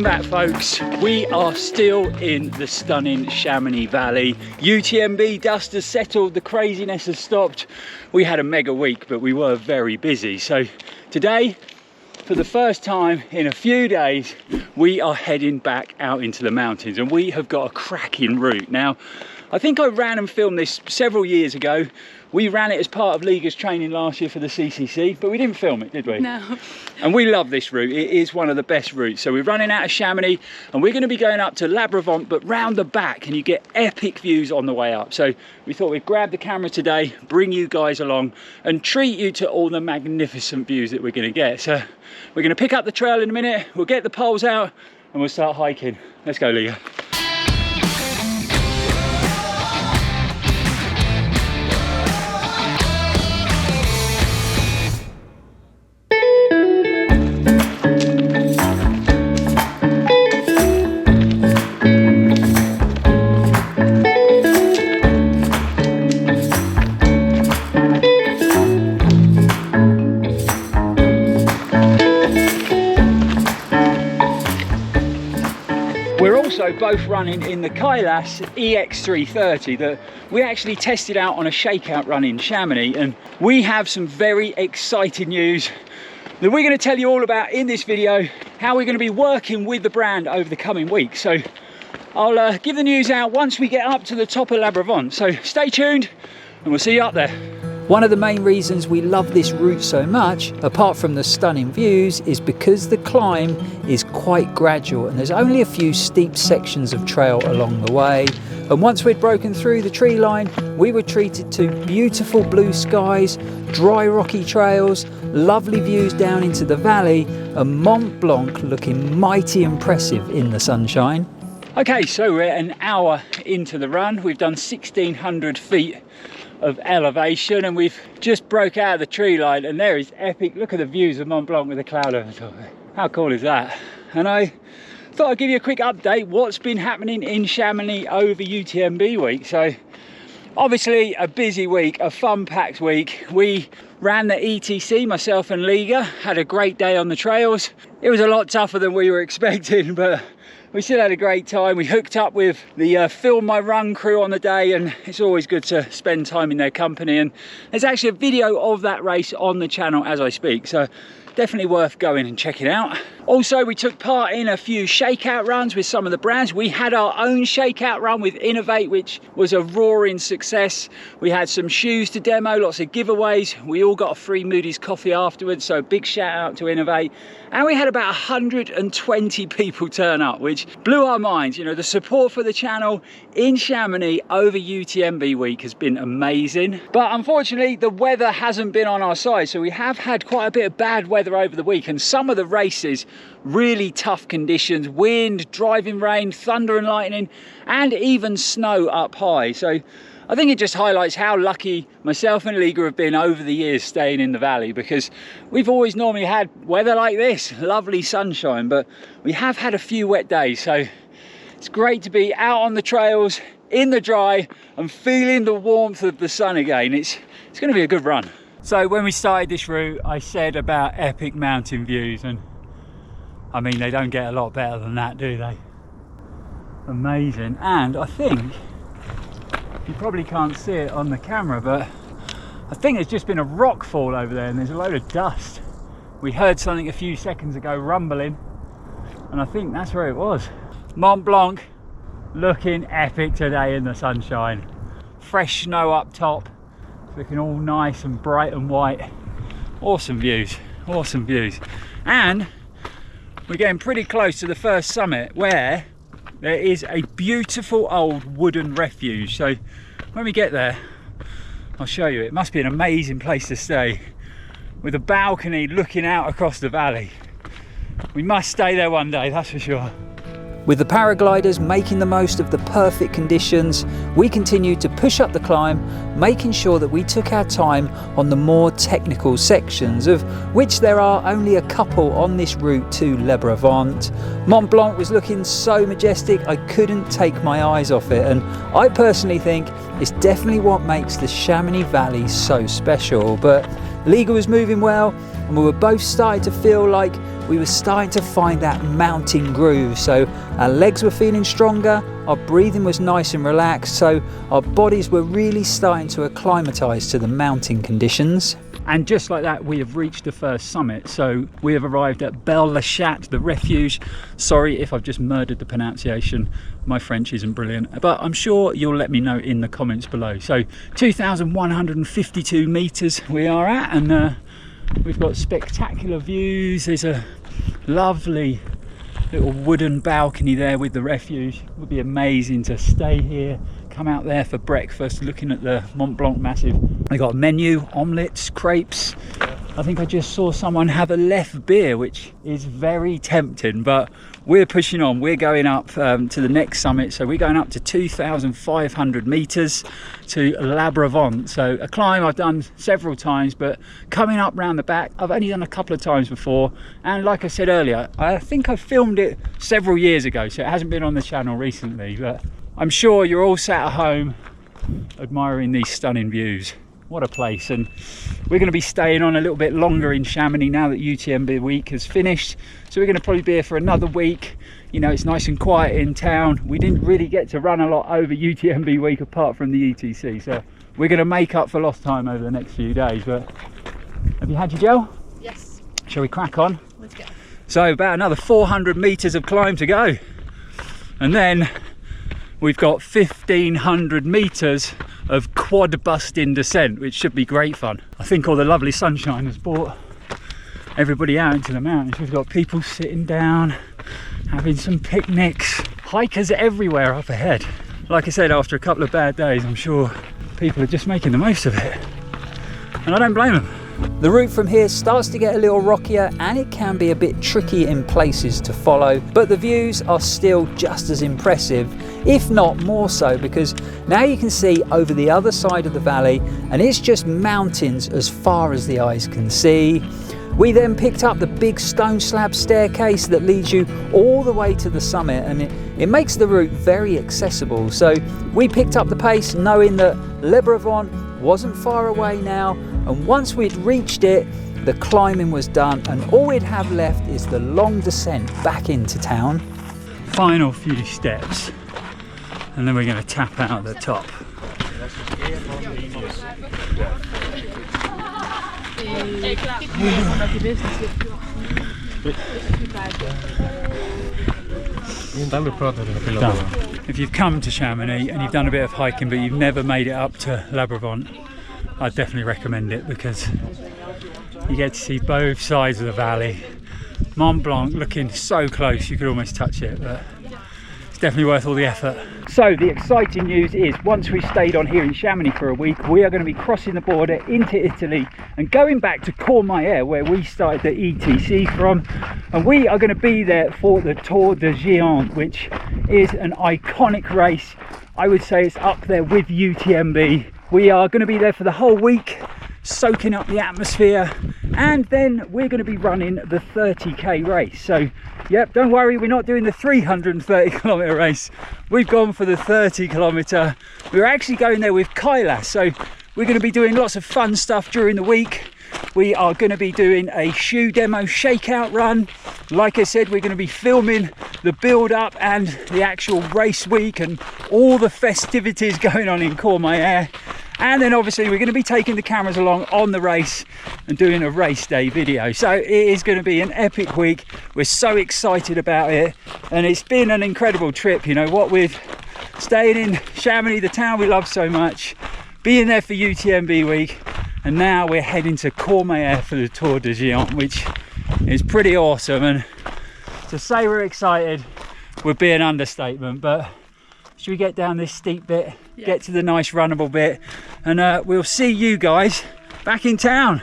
Welcome back, folks. We are still in the stunning Chamonix Valley. UTMB dust has settled, the craziness has stopped. We had a mega week, but we were very busy. So today, for the first time in a few days, we are heading back out into the mountains, and we have got a cracking route. Now, I think I ran and filmed this several years ago. We ran it as part of Liga's training last year for the CCC, but we didn't film it, did we? No. And we love this route. It is one of the best routes. So we're running out of Chamonix, and we're going to be going up to Brevent, but round the back, and you get epic views on the way up. So we thought we'd grab the camera today, bring you guys along, and treat you to all the magnificent views that we're going to get. So we're going to pick up the trail in a minute, we'll get the poles out, and we'll start hiking. Let's go, Liga. Both running in the Kailas EX330 that we actually tested out on a shakeout run in Chamonix, and we have some very exciting news that we're going to tell you all about in this video, how we're going to be working with the brand over the coming weeks. So I'll give the news out once we get up to the top of Brevent, so stay tuned and we'll see you up there. One of the main reasons we love this route so much, apart from the stunning views, is because the climb is quite gradual and there's only a few steep sections of trail along the way. And once we'd broken through the tree line, we were treated to beautiful blue skies, dry rocky trails, lovely views down into the valley, and Mont Blanc looking mighty impressive in the sunshine. Okay, so we're an hour into the run. We've done 1,600 feet of elevation, and we've just broke out of the tree line, and there is epic. Look at the views of Mont Blanc with the cloud over the top of it. How cool is that? And I thought I'd give you a quick update what's been happening in Chamonix over UTMB week. So obviously a busy week, a fun packed week. We ran the ETC, myself and Liga, had a great day on the trails. It was a lot tougher than we were expecting, but we still had a great time. We hooked up with the Film My Run crew on the day, and it's always good to spend time in their company. And there's actually a video of that race on the channel as I speak, so definitely worth going and checking out. Also, we took part in a few shakeout runs with some of the brands. We had our own shakeout run with Innovate, which was a roaring success. We had some shoes to demo, lots of giveaways. We all got a free Moody's coffee afterwards, so big shout out to Innovate. And we had about 120 people turn up, which blew our minds. You know, the support for the channel in Chamonix over UTMB week has been amazing. But unfortunately, the weather hasn't been on our side, so we have had quite a bit of bad weather over the week, and some of the races really tough conditions, wind, driving rain, thunder and lightning, and even snow up high. So I think it just highlights how lucky myself and Liga have been over the years staying in the valley, because we've always normally had weather like this, lovely sunshine, but we have had a few wet days. So it's great to be out on the trails in the dry and feeling the warmth of the sun again. It's going to be a good run. So when we started this route, I said about epic mountain views, and I mean, they don't get a lot better than that, do they? Amazing. And I think, you probably can't see it on the camera, but I think there's just been a rock fall over there and there's a load of dust. We heard something a few seconds ago rumbling, and I think that's where it was. Mont Blanc looking epic today in the sunshine. Fresh snow up top. It's looking all nice and bright and white. Awesome views, awesome views. And we're getting pretty close to the first summit, where there is a beautiful old wooden refuge. So when we get there, I'll show you. It must be an amazing place to stay, with a balcony looking out across the valley. We must stay there one day, that's for sure. With the paragliders making the most of the perfect conditions, we continued to push up the climb, making sure that we took our time on the more technical sections, of which there are only a couple on this route to Brevent. Mont Blanc was looking so majestic, I couldn't take my eyes off it, and I personally think it's definitely what makes the Chamonix Valley so special. But Liga was moving well, and we were both starting to feel like we were starting to find that mountain groove. So our legs were feeling stronger, our breathing was nice and relaxed, so our bodies were really starting to acclimatise to the mountain conditions. And just like that, we have reached the first summit. So we have arrived at Belle-le-Chat, the refuge. Sorry if I've just murdered the pronunciation. My French isn't brilliant, but I'm sure you'll let me know in the comments below. So 2,152 meters we are at, and we've got spectacular views. There's a lovely little wooden balcony there with the refuge. It would be amazing to stay here, come out there for breakfast, looking at the Mont Blanc Massif. They got a menu, omelettes, crepes. I think I just saw someone have a left beer, which is very tempting, but we're pushing on. We're going up to the next summit. So we're going up to 2,500 meters to Brevent. So a climb I've done several times, but coming up round the back, I've only done a couple of times before. And like I said earlier, I think I filmed it several years ago, so it hasn't been on the channel recently, but I'm sure you're all sat at home admiring these stunning views. What a place. And we're going to be staying on a little bit longer in Chamonix now that UTMB week has finished. So we're going to probably be here for another week. You know, it's nice and quiet in town. We didn't really get to run a lot over UTMB week apart from the ETC. So we're going to make up for lost time over the next few days. But have you had your gel? Yes. Shall we crack on? Let's go. So about another 400 meters of climb to go. And then we've got 1,500 meters of quad busting descent, which should be great fun. I think all the lovely sunshine has brought everybody out into the mountains. We've got people sitting down, having some picnics, hikers everywhere up ahead. Like I said, after a couple of bad days, I'm sure people are just making the most of it. And I don't blame them. The route from here starts to get a little rockier and it can be a bit tricky in places to follow, but the views are still just as impressive, if not more so, because now you can see over the other side of the valley and it's just mountains as far as the eyes can see. We then picked up the big stone slab staircase that leads you all the way to the summit, and it makes the route very accessible. So we picked up the pace knowing that Brevent wasn't far away now, and once we'd reached it, the climbing was done and all we'd have left is the long descent back into town. Final few steps and then we're going to tap out at the top. If you've come to Chamonix and you've done a bit of hiking but you've never made it up to Brevent, I'd definitely recommend it because you get to see both sides of the valley. Mont Blanc looking so close you could almost touch it, but it's definitely worth all the effort. So the exciting news is once we've stayed on here in Chamonix for a week, we are going to be crossing the border into Italy and going back to Courmayeur where we started the ETC from, and we are going to be there for the Tour de Géant, which is an iconic race. I would say it's up there with UTMB. We are going to be there for the whole week, soaking up the atmosphere, and then we're going to be running the 30k race. So yep, don't worry, we're not doing the 330 kilometer race, we've gone for the 30 kilometer. We're actually going there with Kailas, so we're going to be doing lots of fun stuff during the week. We are going to be doing a shoe demo shakeout run. Like I said, we're going to be filming the build up and the actual race week and all the festivities going on in Courmayeur. And then obviously we're going to be taking the cameras along on the race and doing a race day video. So it is going to be an epic week. We're so excited about it. And it's been an incredible trip, you know, what with staying in Chamonix, the town we love so much, being there for UTMB week, and now we're heading to Courmayeur for the Tour de Géant, which is pretty awesome. And to say we're excited would be an understatement, but should we get down this steep bit, get to the nice runnable bit, and we'll see you guys back in town.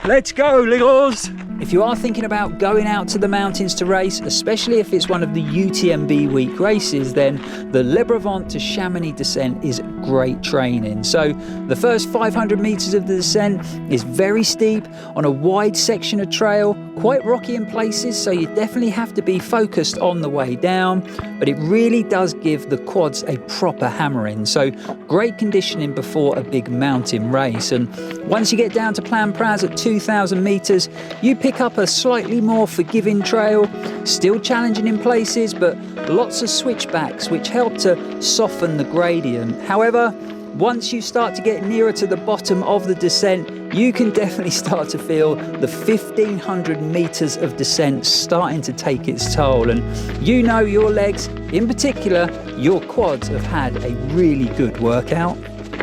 Let's go, Ligos! If you are thinking about going out to the mountains to race, especially if it's one of the UTMB week races, then the Brevent to Chamonix descent is great training. So the first 500 meters of the descent is very steep on a wide section of trail, quite rocky in places, so you definitely have to be focused on the way down, but it really does give the quads a proper hammering. So great conditioning before a big mountain race. And once you get down to Plan Praz at 2,000 meters, you pick up a slightly more forgiving trail, still challenging in places, but lots of switchbacks which help to soften the gradient. However, once you start to get nearer to the bottom of the descent, you can definitely start to feel the 1,500 meters of descent starting to take its toll. And you know your legs, in particular, your quads have had a really good workout.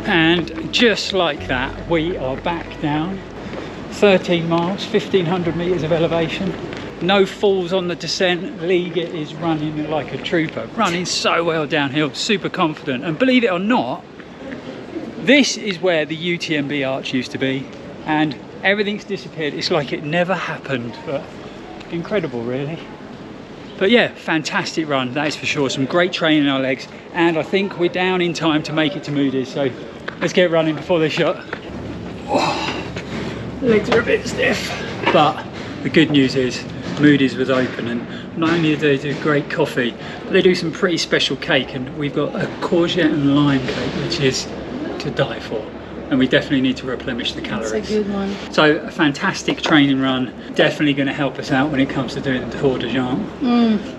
And just like that, we are back down 13 miles, 1,500 meters of elevation. No falls on the descent. Liga is running like a trooper, running so well downhill, super confident. And believe it or not, this is where the UTMB arch used to be, and everything's disappeared. It's like it never happened, but incredible really. But yeah, fantastic run, that is for sure. Some great training in our legs, and I think we're down in time to make it to Moody's, so let's get running before they shut. Oh, legs are a bit stiff, but the good news is Moody's was open, and not only do they do great coffee, but they do some pretty special cake, and we've got a courgette and lime cake which is to die for, and we definitely need to replenish the calories. It's a good one. So a fantastic training run, definitely going to help us out when it comes to doing the Tour de Jean.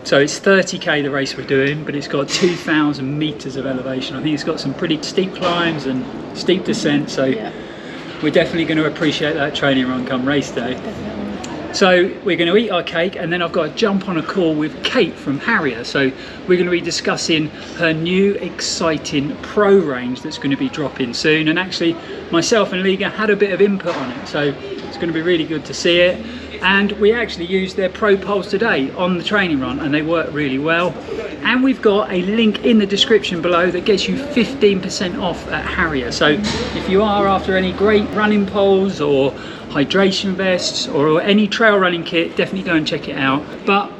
So it's 30k the race we're doing, but it's got 2,000 meters of elevation. I think it's got some pretty steep climbs and steep descent, so yeah, we're definitely going to appreciate that training run come race day. Definitely. So we're going to eat our cake, and then I've got to jump on a call with Kate from Harrier. So we're going to be discussing her new exciting pro range that's going to be dropping soon. And actually myself and Liga had a bit of input on it, so it's going to be really good to see it. And we actually used their pro poles today on the training run, and they work really well. And we've got a link in the description below that gets you 15% off at Harrier. So if you are after any great running poles or hydration vests or any trail running kit, definitely go and check it out. But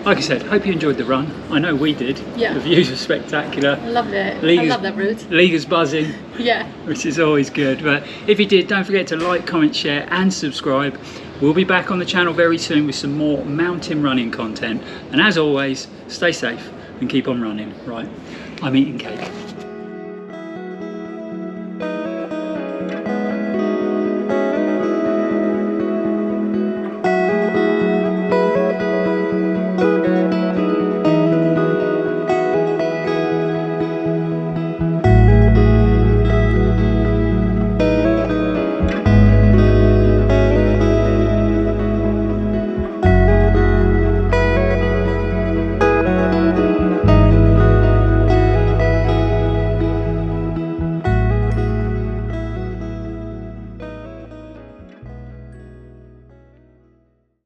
like I said, hope you enjoyed the run. I know we did. Yeah. The views are spectacular. I loved it. Liga's, I love that route. Liga's buzzing. Yeah. Which is always good. But if you did, don't forget to like, comment, share and subscribe. We'll be back on the channel very soon with some more mountain running content. And as always, stay safe and keep on running. Right, I'm eating cake.